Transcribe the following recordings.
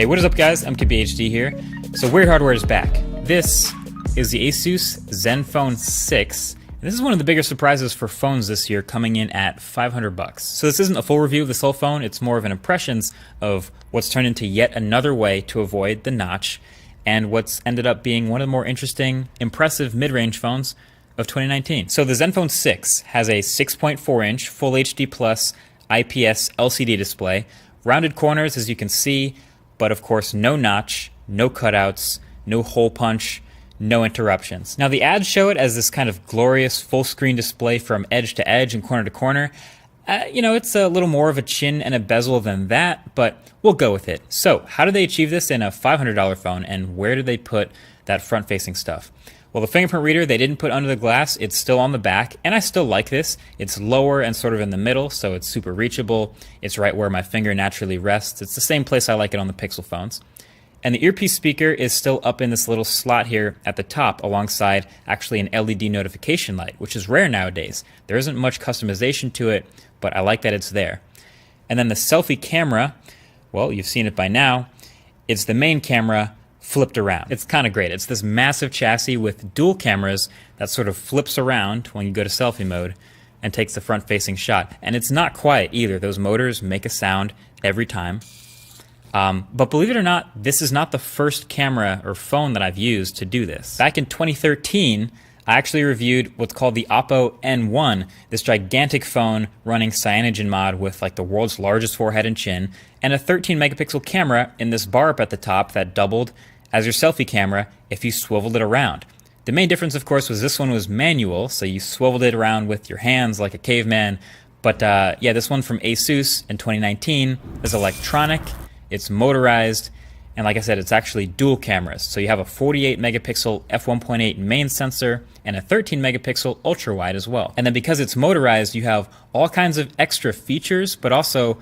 Hey, what is up guys? MKBHD here. So Weird Hardware is back. This is the Asus ZenFone 6. This is one of the bigger surprises for phones this year, coming in at $500. So this isn't a full review of this whole phone, it's more of an impressions of what's turned into yet another way to avoid the notch, and what's ended up being one of the more interesting, impressive mid-range phones of 2019. So the ZenFone 6 has a 6.4-inch Full HD Plus IPS LCD display, rounded corners as you can see, but of course no notch, no cutouts, no hole punch, no interruptions. Now the ads show it as this kind of glorious full screen display from edge to edge and corner to corner. It's a little more of a chin and a bezel than that, but we'll go with it. So how do they achieve this in a $500 phone, and where do they put that front-facing stuff? Well, the fingerprint reader they didn't put under the glass, it's still on the back, and I still like this. It's lower and sort of in the middle, so it's super reachable. It's right where my finger naturally rests. It's the same place I like it on the Pixel phones. And the earpiece speaker is still up in this little slot here at the top, alongside actually an LED notification light, which is rare nowadays. There isn't much customization to it, but I like that it's there. And then the selfie camera, well, you've seen it by now. It's the main camera flipped around. It's kind of great. It's this massive chassis with dual cameras that sort of flips around when you go to selfie mode and takes the front-facing shot. And it's not quiet either. Those motors make a sound every time. But believe it or not, this is not the first camera or phone that I've used to do this. Back in 2013, I actually reviewed what's called the Oppo N1, this gigantic phone running cyanogen mod with like the world's largest forehead and chin, and a 13 megapixel camera in this bar up at the top that doubled as your selfie camera if you swiveled it around. The main difference, of course, was this one was manual, so you swiveled it around with your hands like a caveman. But yeah, this one from Asus in 2019 is electronic, it's motorized, and like I said, it's actually dual cameras. So you have a 48 megapixel f1.8 main sensor and a 13 megapixel ultra wide as well. And then because it's motorized, you have all kinds of extra features, but also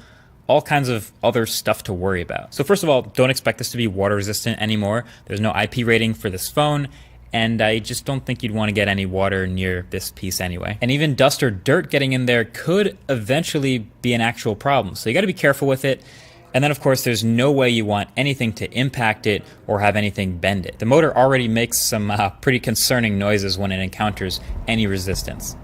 all kinds of other stuff to worry about. So first of all, don't expect this to be water resistant anymore. There's no IP rating for this phone, and I just don't think you'd want to get any water near this piece anyway. And even dust or dirt getting in there could eventually be an actual problem. So you got to be careful with it. And then of course there's no way you want anything to impact it or have anything bend it. The motor already makes some pretty concerning noises when it encounters any resistance.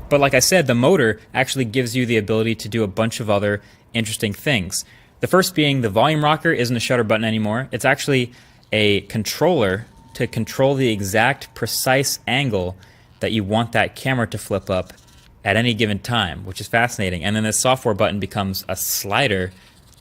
But like I said, the motor actually gives you the ability to do a bunch of other interesting things. The first being the volume rocker isn't a shutter button anymore. It's actually a controller to control the exact precise angle that you want that camera to flip up at any given time, which is fascinating. And then the software button becomes a slider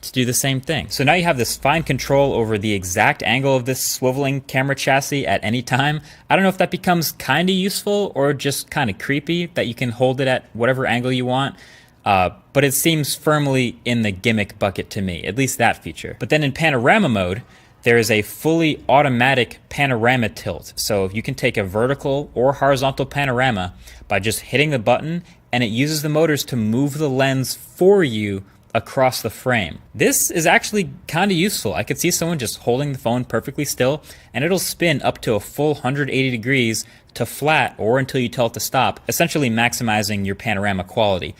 to do the same thing. So now you have this fine control over the exact angle of this swiveling camera chassis at any time. I don't know if that becomes kind of useful or just kind of creepy that you can hold it at whatever angle you want. But it seems firmly in the gimmick bucket to me, at least that feature. But then in panorama mode, there is a fully automatic panorama tilt. So you can take a vertical or horizontal panorama by just hitting the button, and it uses the motors to move the lens for you across the frame. This is actually kind of useful. I could see someone just holding the phone perfectly still, and it'll spin up to a full 180 degrees to flat or until you tell it to stop, essentially maximizing your panorama quality.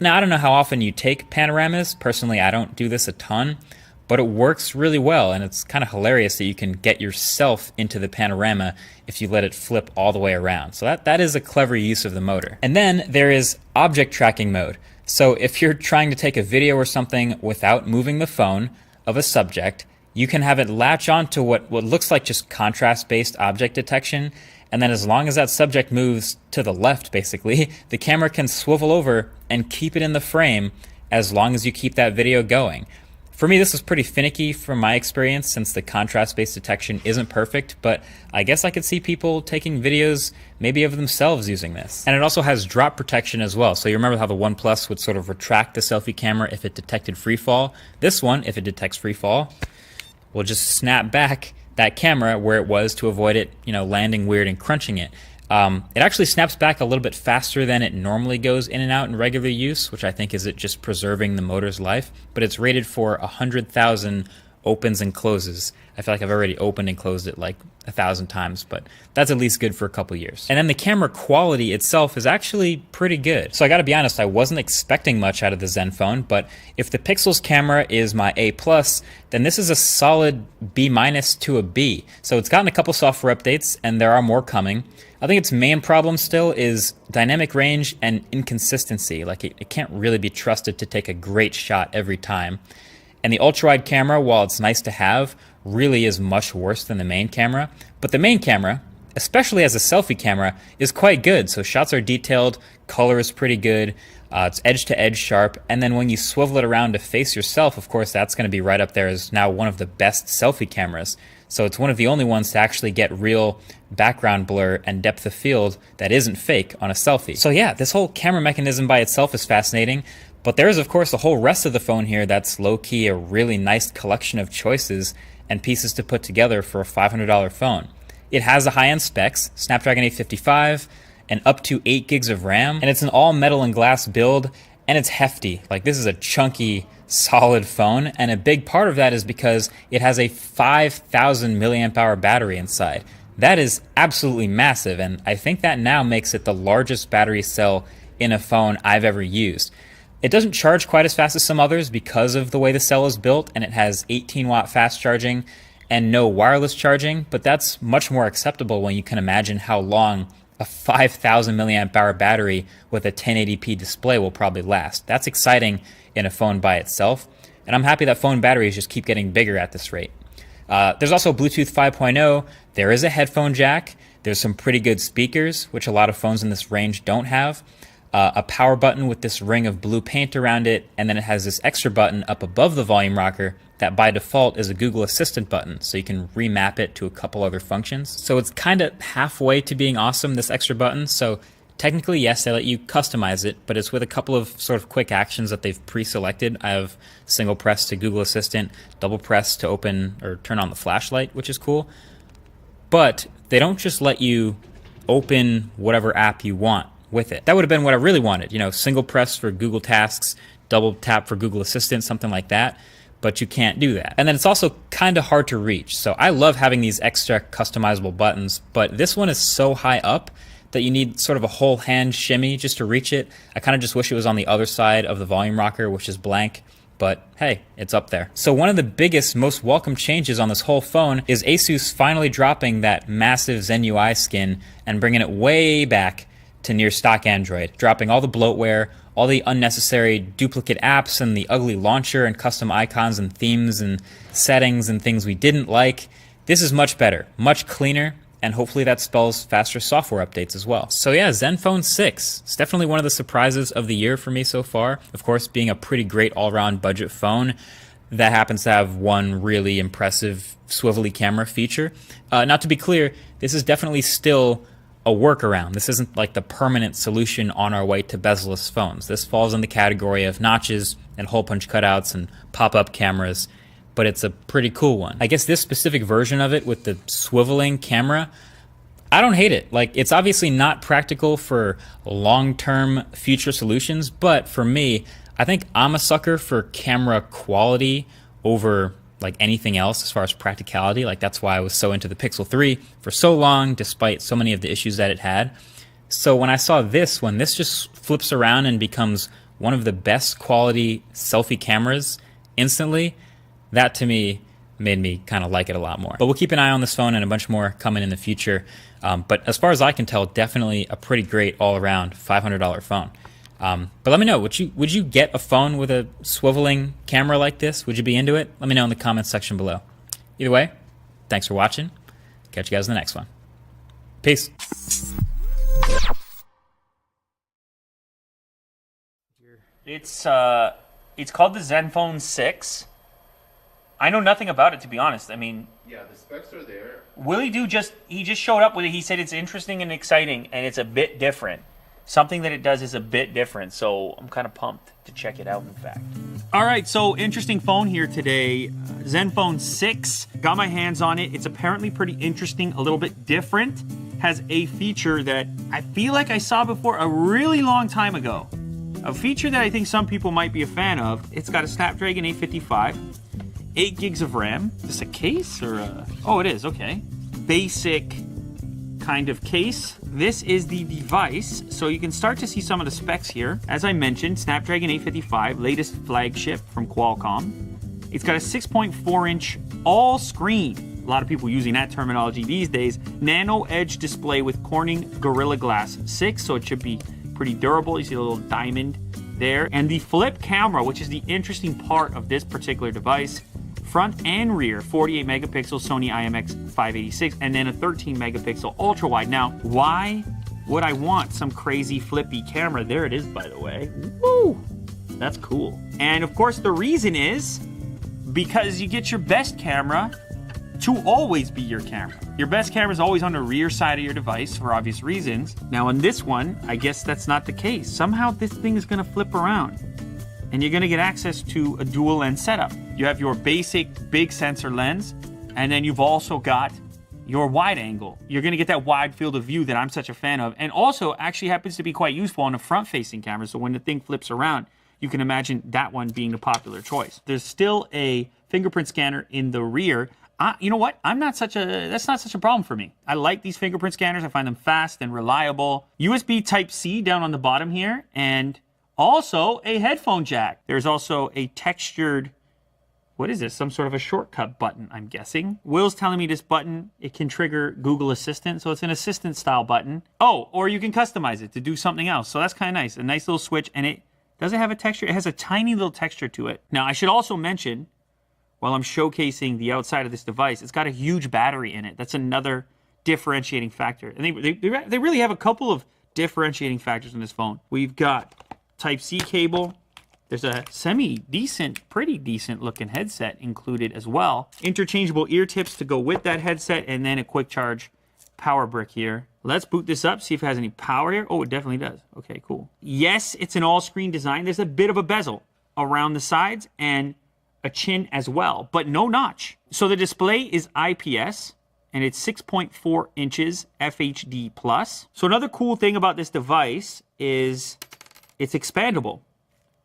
Now, I don't know how often you take panoramas. Personally, I don't do this a ton, but it works really well, and it's kind of hilarious that you can get yourself into the panorama if you let it flip all the way around. So that is a clever use of the motor. And then there is object tracking mode. So if you're trying to take a video or something without moving the phone of a subject, you can have it latch on to what looks like just contrast-based object detection, and then as long as that subject moves to the left, basically, the camera can swivel over and keep it in the frame as long as you keep that video going. For me, this was pretty finicky from my experience since the contrast-based detection isn't perfect, but I guess I could see people taking videos maybe of themselves using this. And it also has drop protection as well. So you remember how the OnePlus would sort of retract the selfie camera if it detected free fall? This one, if it detects free fall, will just snap back that camera where it was to avoid it, landing weird and crunching it. It actually snaps back a little bit faster than it normally goes in and out in regular use, which I think is it just preserving the motor's life, but it's rated for 100,000 opens and closes. I feel like I've already opened and closed it like 1,000 times, but that's at least good for a couple years. And then the camera quality itself is actually pretty good. So I gotta be honest, I wasn't expecting much out of the ZenFone, but if the Pixels camera is my A+, then this is a solid B- to a B. So it's gotten a couple software updates, and there are more coming. I think its main problem still is dynamic range and inconsistency. Like it can't really be trusted to take a great shot every time. And the ultra-wide camera, while it's nice to have, really is much worse than the main camera. But the main camera, especially as a selfie camera, is quite good. So shots are detailed, color is pretty good, it's edge-to-edge sharp, and then when you swivel it around to face yourself, of course, that's going to be right up there as now one of the best selfie cameras. So it's one of the only ones to actually get real background blur and depth of field that isn't fake on a selfie. So yeah, this whole camera mechanism by itself is fascinating. But there is, of course, the whole rest of the phone here that's low-key a really nice collection of choices and pieces to put together for a $500 phone. It has the high-end specs, Snapdragon 855, and up to 8 gigs of RAM, and it's an all-metal and glass build, and it's hefty. Like, this is a chunky, solid phone, and a big part of that is because it has a 5,000 milliamp hour battery inside. That is absolutely massive, and I think that now makes it the largest battery cell in a phone I've ever used. It doesn't charge quite as fast as some others because of the way the cell is built, and it has 18-watt fast charging and no wireless charging, but that's much more acceptable when you can imagine how long a 5,000 milliamp hour battery with a 1080p display will probably last. That's exciting in a phone by itself, and I'm happy that phone batteries just keep getting bigger at this rate. There's also Bluetooth 5.0, there is a headphone jack, there's some pretty good speakers, which a lot of phones in this range don't have. A power button with this ring of blue paint around it, and then it has this extra button up above the volume rocker that by default is a Google Assistant button, so you can remap it to a couple other functions. So it's kind of halfway to being awesome, this extra button. So technically, yes, they let you customize it, but it's with a couple of sort of quick actions that they've pre-selected. I have single press to Google Assistant, double press to open or turn on the flashlight, which is cool. But they don't just let you open whatever app you want with it. That would have been what I really wanted, you know, single press for Google Tasks, double tap for Google Assistant, something like that, but you can't do that. And then it's also kind of hard to reach. So I love having these extra customizable buttons, but this one is so high up that you need sort of a whole hand shimmy just to reach it. I kind of just wish it was on the other side of the volume rocker, which is blank, but hey, it's up there. So one of the biggest, most welcome changes on this whole phone is Asus finally dropping that massive ZenUI skin and bringing it way back to near stock Android, dropping all the bloatware, all the unnecessary duplicate apps and the ugly launcher and custom icons and themes and settings and things we didn't like. This is much better, much cleaner, and hopefully that spells faster software updates as well. So yeah, ZenFone 6. It's definitely one of the surprises of the year for me so far. Of course, being a pretty great all-around budget phone that happens to have one really impressive swivelly camera feature. Now to be clear, this is definitely still a workaround. This isn't like the permanent solution on our way to bezel-less phones. This falls in the category of notches and hole punch cutouts and pop-up cameras, but it's a pretty cool one. I guess this specific version of it with the swiveling camera, I don't hate it. Like, it's obviously not practical for long-term future solutions, but for me, I think I'm a sucker for camera quality over like anything else as far as practicality. Like, that's why I was so into the Pixel 3 for so long, despite so many of the issues that it had. So when I saw this, when this just flips around and becomes one of the best quality selfie cameras instantly, that to me made me kind of like it a lot more. But we'll keep an eye on this phone and a bunch more coming in the future. But as far as I can tell, definitely a pretty great all-around $500 phone. But let me know, would you get a phone with a swiveling camera like this? Would you be into it? Let me know in the comments section below. Either way, thanks for watching. Catch you guys in the next one. Peace. It's called the ZenFone 6. I know nothing about it, to be honest. I mean, yeah, the specs are there. He just showed up with it. He said it's interesting and exciting, and it's a bit different. Something that it does is a bit different, so I'm kind of pumped to check it out, in fact. All right, so interesting phone here today. ZenFone 6. Got my hands on it. It's apparently pretty interesting, a little bit different. Has a feature that I feel like I saw before a really long time ago. A feature that I think some people might be a fan of. It's got a Snapdragon 855. 8 gigs of RAM. Is this a case or a... Oh, it is, okay. Basic kind of case. This is the device, so you can start to see some of the specs here. As I mentioned, Snapdragon 855, latest flagship from Qualcomm. It's got a 6.4-inch all-screen, a lot of people using that terminology these days, Nano Edge display with Corning Gorilla Glass 6, so it should be pretty durable. You see a little diamond there. And the flip camera, which is the interesting part of this particular device, front and rear, 48 megapixel Sony IMX586, and then a 13 megapixel ultra wide. Now, why would I want some crazy flippy camera? There it is, by the way. Woo! That's cool. And of course, the reason is because you get your best camera to always be your camera. Your best camera is always on the rear side of your device for obvious reasons. Now on this one, I guess that's not the case. Somehow this thing is gonna flip around and you're gonna get access to a dual lens setup. You have your basic big sensor lens, and then you've also got your wide angle. You're gonna get that wide field of view that I'm such a fan of, and also actually happens to be quite useful on a front-facing camera, so when the thing flips around, you can imagine that one being the popular choice. There's still a fingerprint scanner in the rear. You know what? That's not such a problem for me. I like these fingerprint scanners. I find them fast and reliable. USB Type-C down on the bottom here, and also a headphone jack. There's also a textured, what is this? Some sort of a shortcut button, I'm guessing. Will's telling me this button, it can trigger Google Assistant, so it's an assistant style button. Oh, or you can customize it to do something else. So that's kind of nice. A nice little switch, and it doesn't have a texture. It has a tiny little texture to it. Now, I should also mention, while I'm showcasing the outside of this device, it's got a huge battery in it. That's another differentiating factor. And they really have a couple of differentiating factors in this phone. We've got Type-C cable. There's a semi-decent, pretty decent looking headset included as well. Interchangeable ear tips to go with that headset, and then a quick charge power brick here. Let's boot this up, see if it has any power here. Oh, it definitely does. Okay, cool. Yes, it's an all-screen design. There's a bit of a bezel around the sides and a chin as well, but no notch. So the display is IPS, and it's 6.4 inches FHD+. So another cool thing about this device is it's expandable.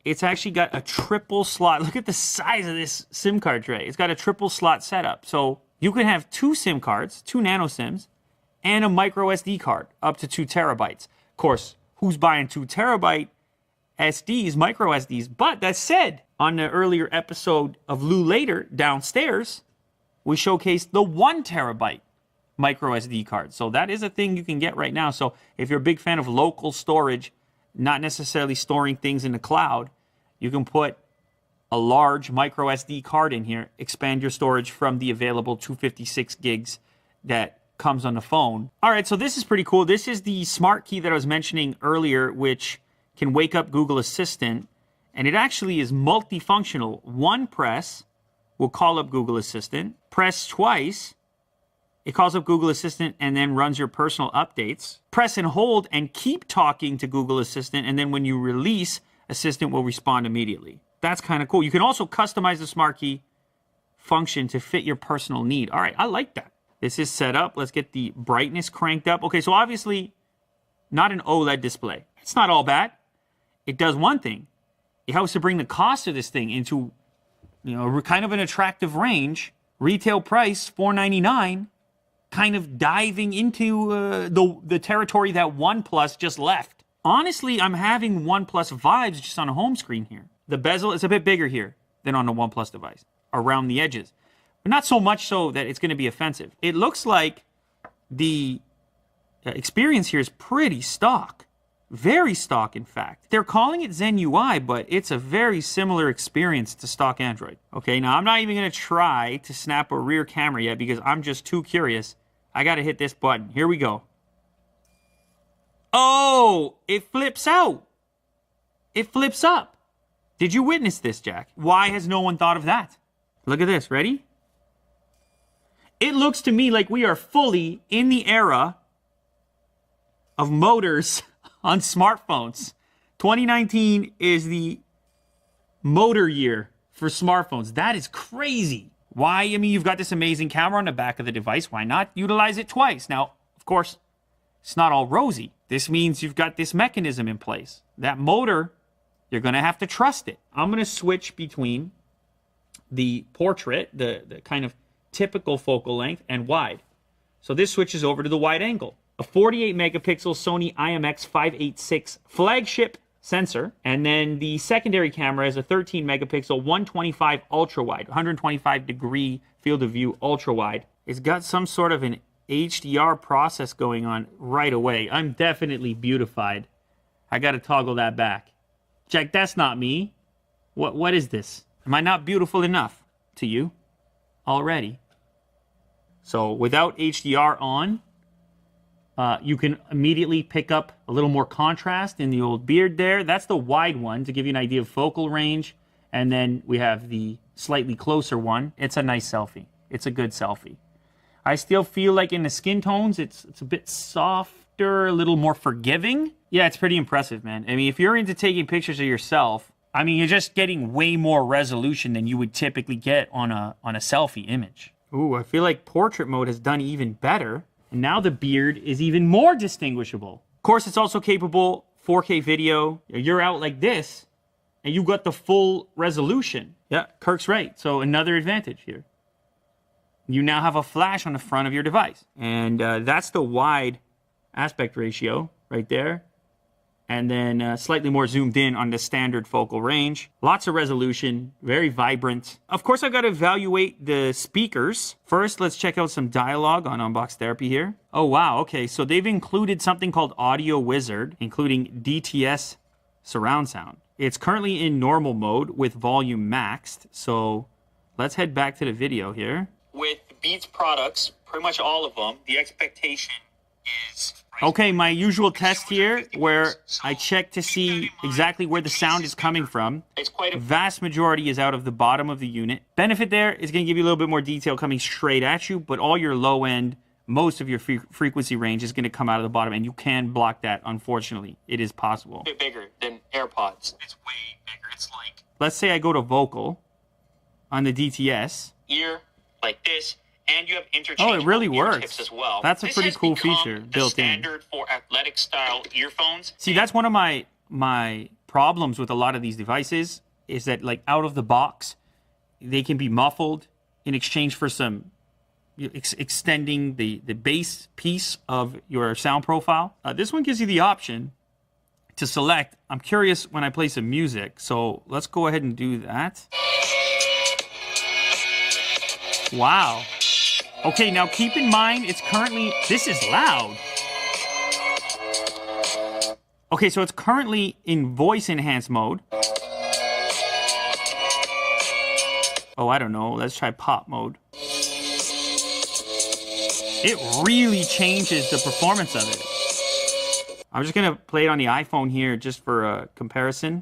It's actually got a triple slot. Look at the size of this SIM card tray. It's got a triple slot setup. So you can have 2 SIM cards, 2 nano SIMs, and a micro SD card up to 2 terabytes. Of course, who's buying 2 terabyte SDs, micro SDs? But that said, on the earlier episode of Lou Later downstairs, we showcased the 1 terabyte micro SD card. So that is a thing you can get right now. So if you're a big fan of local storage, not necessarily storing things in the cloud, you can put a large micro SD card in here, expand your storage from the available 256 gigs that comes on the phone. All right, so this is pretty cool. This is the smart key that I was mentioning earlier, which can wake up Google Assistant. And it actually is multifunctional. One press will call up Google Assistant. Press twice, it calls up Google Assistant and then runs your personal updates. Press and hold and keep talking to Google Assistant, and then when you release, Assistant will respond immediately. That's kind of cool. You can also customize the smart key function to fit your personal need. All right, I like that. This is set up. Let's get the brightness cranked up. Okay, so obviously not an OLED display. It's not all bad. It does one thing. It helps to bring the cost of this thing into, kind of an attractive range. Retail price, $499, kind of diving into the territory that OnePlus just left. Honestly, I'm having OnePlus vibes just on a home screen here. The bezel is a bit bigger here than on the OnePlus device, around the edges. But not so much so that it's going to be offensive. It looks like the experience here is pretty stock. Very stock, in fact. They're calling it Zen UI, but it's a very similar experience to stock Android. Okay, now I'm not even going to try to snap a rear camera yet because I'm just too curious. I got to hit this button. Here we go. Oh, it flips out. It flips up. Did you witness this, Jack? Why has no one thought of that? Look at this. Ready? It looks to me like we are fully in the era of motors on smartphones. 2019 is the motor year for smartphones. That is crazy. Why? I mean, you've got this amazing camera on the back of the device. Why not utilize it twice? Now, of course, it's not all rosy. This means you've got this mechanism in place. That motor, you're going to have to trust it. I'm going to switch between the portrait, the kind of typical focal length, and wide. So this switches over to the wide angle. A 48 megapixel Sony IMX586 flagship sensor, and then the secondary camera is a 13 megapixel 125 ultra wide, 125 degree field of view ultra wide. It's got some sort of an HDR process going on right away. I'm definitely beautified. I gotta toggle that back. Jack, that's not me. What is this? Am I not beautiful enough to you already? So without HDR on, you can immediately pick up a little more contrast in the old beard there. That's the wide one to give you an idea of focal range. And then we have the slightly closer one. It's a nice selfie. It's a good selfie. I still feel like in the skin tones, it's a bit softer, a little more forgiving. Yeah, it's pretty impressive, man. I mean, if you're into taking pictures of yourself, I mean, you're just getting way more resolution than you would typically get on a selfie image. Ooh, I feel like portrait mode has done even better. And now the beard is even more distinguishable. Of course, it's also capable 4K video. You're out like this, and you got the full resolution. Yeah, Kirk's right. So another advantage here. You now have a flash on the front of your device. And that's the wide aspect ratio right there. And then slightly more zoomed in on the standard focal range. Lots of resolution, very vibrant. Of course, I've got to evaluate the speakers. First, let's check out some dialogue on Unbox Therapy here. Oh, wow. Okay, so they've included something called Audio Wizard, including DTS surround sound. It's currently in normal mode with volume maxed. So let's head back to the video here. With Beats products, pretty much all of them, the expectation is... Okay, my usual test here where I check to see exactly where the sound is coming from. Vast majority is out of the bottom of the unit. Benefit there is going to give you a little bit more detail coming straight at you, but all your low end, most of your frequency range is going to come out of the bottom, and you can block that, unfortunately. It is possible. A bit bigger than AirPods. It's way bigger. It's like... Let's say I go to vocal on the DTS. Ear, like this. And you have interchangeable it really works as well. That's a pretty cool feature built in. Standard for athletic style earphones. See, that's one of my problems with a lot of these devices is that, like, out of the box, they can be muffled in exchange for some extending the bass piece of your sound profile. This one gives you the option to select. I'm curious when I play some music, so let's go ahead and do that. Wow. Okay, now keep in mind, it's currently... This is loud. Okay, so it's currently in voice enhanced mode. Oh, I don't know. Let's try pop mode. It really changes the performance of it. I'm just going to play it on the iPhone here just for a comparison.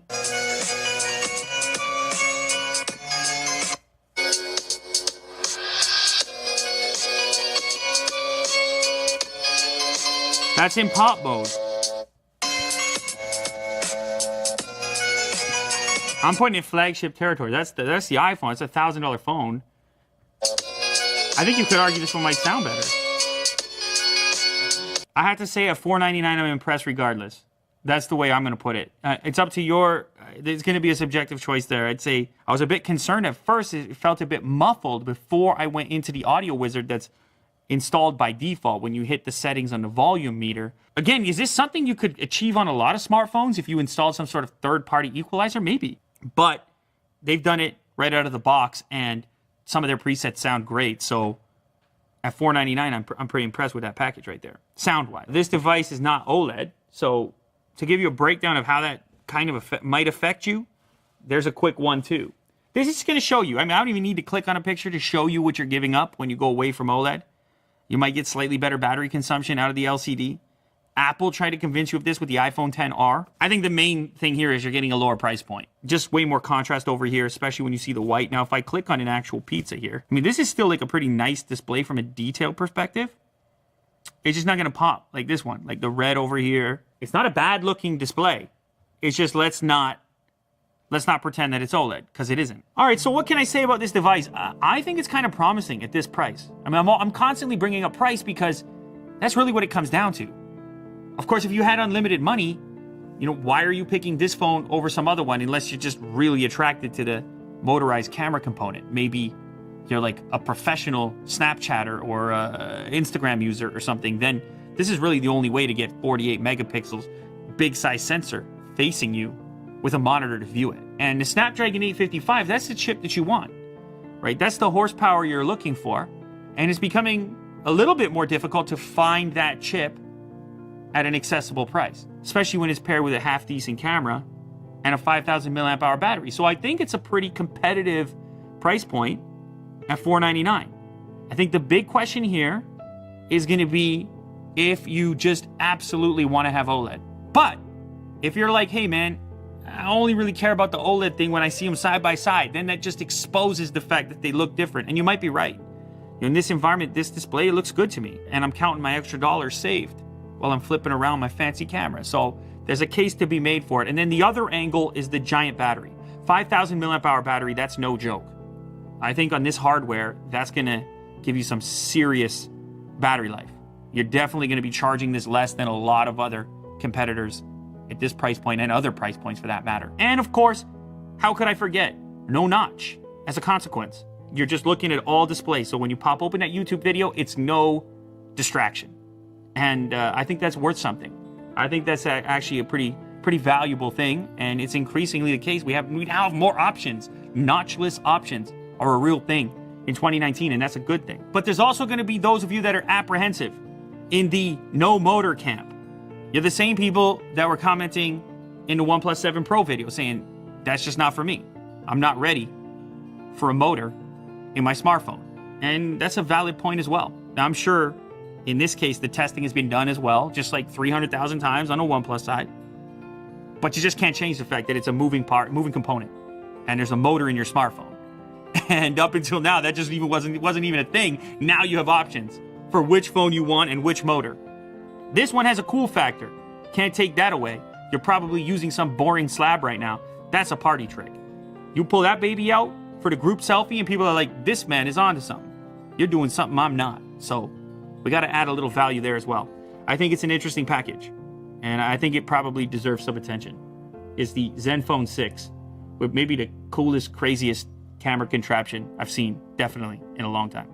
That's in pop mode. I'm putting in flagship territory. That's the iPhone. It's a $1,000 phone. I think you could argue this one might sound better. I have to say at $499, I'm impressed regardless. That's the way I'm going to put it. It's up to your... There's going to be a subjective choice there. I'd say I was a bit concerned at first. It felt a bit muffled before I went into the Audio Wizard that's installed by default when you hit the settings on the volume meter. Again, is this something you could achieve on a lot of smartphones if you installed some sort of third-party equalizer? Maybe. But they've done it right out of the box, and some of their presets sound great. So at $499, I'm pretty impressed with that package right there, sound-wise. This device is not OLED, so to give you a breakdown of how that kind of might affect you, there's a quick one, too. This is going to show you. I mean, I don't even need to click on a picture to show you what you're giving up when you go away from OLED. You might get slightly better battery consumption out of the LCD. Apple tried to convince you of this with the iPhone XR. I think the main thing here is you're getting a lower price point. Just way more contrast over here, especially when you see the white. Now, if I click on an actual pizza here, I mean, this is still like a pretty nice display from a detail perspective. It's just not going to pop like this one, like the red over here. It's not a bad looking display. It's just let's not pretend that it's OLED, because it isn't. All right, so what can I say about this device? I think it's kind of promising at this price. I mean, I'm constantly bringing up price because that's really what it comes down to. Of course, if you had unlimited money, you know, why are you picking this phone over some other one unless you're just really attracted to motorized camera component. Maybe you're like a professional Snapchatter or a Instagram user or something, then this is really the only way to get 48 megapixels, big size sensor facing you with a monitor to view it. And the Snapdragon 855, that's the chip that you want, right? That's the horsepower you're looking for. And it's becoming a little bit more difficult to find that chip at an accessible price, especially when it's paired with a half decent camera and a 5,000 milliamp hour battery. So I think it's a pretty competitive price point at $499. I think the big question here is going to be if you just absolutely want to have OLED. But if you're like, hey man, I only really care about the OLED thing when I see them side by side, then that just exposes the fact that they look different. And you might be right. In this environment, this display, it looks good to me. And I'm counting my extra dollars saved while I'm flipping around my fancy camera. So there's a case to be made for it. And then the other angle is the giant battery. 5,000 milliamp hour battery, that's no joke. I think on this hardware, that's going to give you some serious battery life. You're definitely going to be charging this less than a lot of other competitors at this price point and other price points for that matter. And of course, how could I forget? No notch as a consequence. You're just looking at all display. So when you pop open that YouTube video, it's no distraction. And I think that's worth something. I think that's actually a pretty valuable thing. And it's increasingly the case. We now have more options. Notchless options are a real thing in 2019, and that's a good thing. But there's also going to be those of you that are apprehensive in the no motor camp. You're the same people that were commenting in the OnePlus 7 Pro video saying, that's just not for me. I'm not ready for a motor in my smartphone. And that's a valid point as well. Now, I'm sure in this case, the testing has been done as well, just like 300,000 times on the OnePlus side. But you just can't change the fact that it's a moving component, and there's a motor in your smartphone. And up until now, that just wasn't even a thing. Now you have options for which phone you want and which motor. This one has a cool factor. Can't take that away. You're probably using some boring slab right now. That's a party trick. You pull that baby out for the group selfie and people are like, this man is onto something. You're doing something I'm not. So we got to add a little value there as well. I think it's an interesting package, and I think it probably deserves some attention. It's the ZenFone 6 with maybe the coolest, craziest camera contraption I've seen, definitely, in a long time.